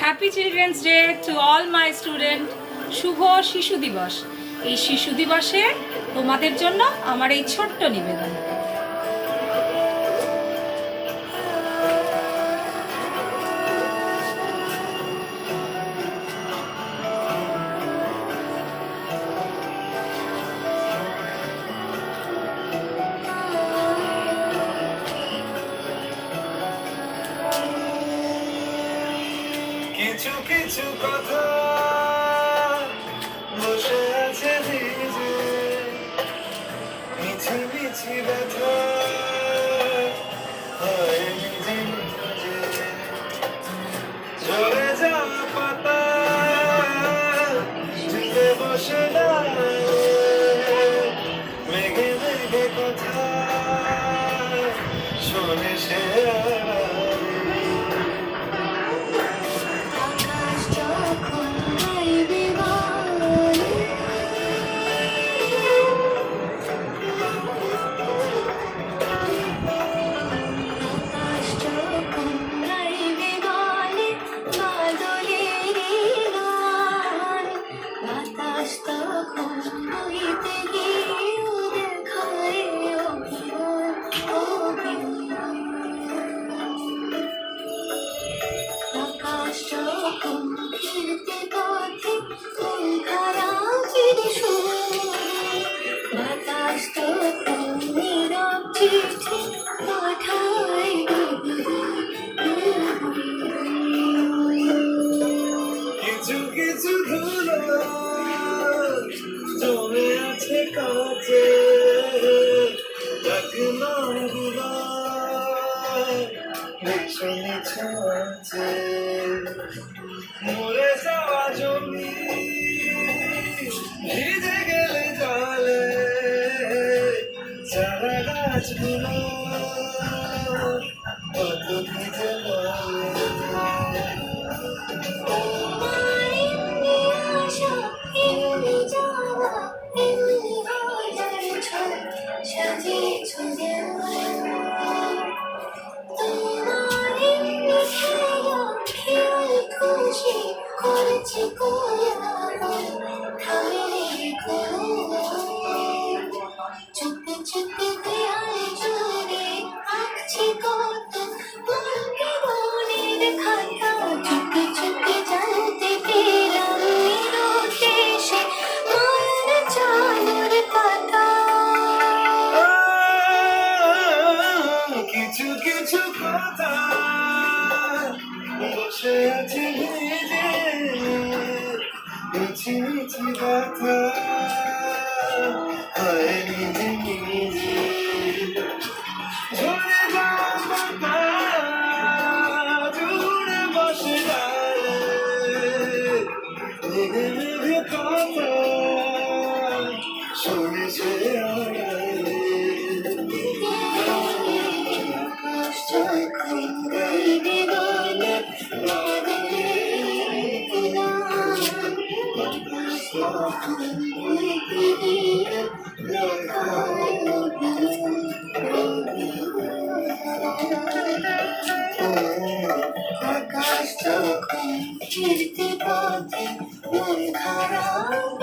Happy children's day to all my student. শুভ শিশু দিবস। এই শিশু দিবসে তোমাদের জন্য আমার এই ছোট্ট নিবেদন। কিছু কিছু কথা বসে আছে ভিজে, মিছি মিছি ব্যথা হয় নিজে নিজে। ঝরে যাওয়া পাতা ঝুঁকে বসে না, মেঘে মেঘে কথা শোনে সে কিছু কিছু ধুলো জমে আছে কাছে, ডাকনাগুলো নিচু নিচু আছে। মরে যাওয়া জমি ভিজে গেলে জলে, চারা গাছগুলো কত ভিজে বলে। চুপে চুপে দেয়ালে জুড়ে আঁকছি কত মনকে মনের খাতা, চুপে চুপে জানতে পেলাম নিরুদ্দেশে মায়ের চালুর পাতা। কিছু কিছু কথা বসে আছে ভিজে, মিছি মিছি ব্যথা হয় নিজে নিজে। ঝরে যাওয়া পাতা জুড়ে বসে ডালে, মেঘে মেঘে কথা শোনে সে আড়ালে। আকাশ যখন গাইবে গানে বাদলে গান, বাতাস তখন বইতে গিয়ে লেখায় আকাশ যখন ফিরতে পথে মন খারাপ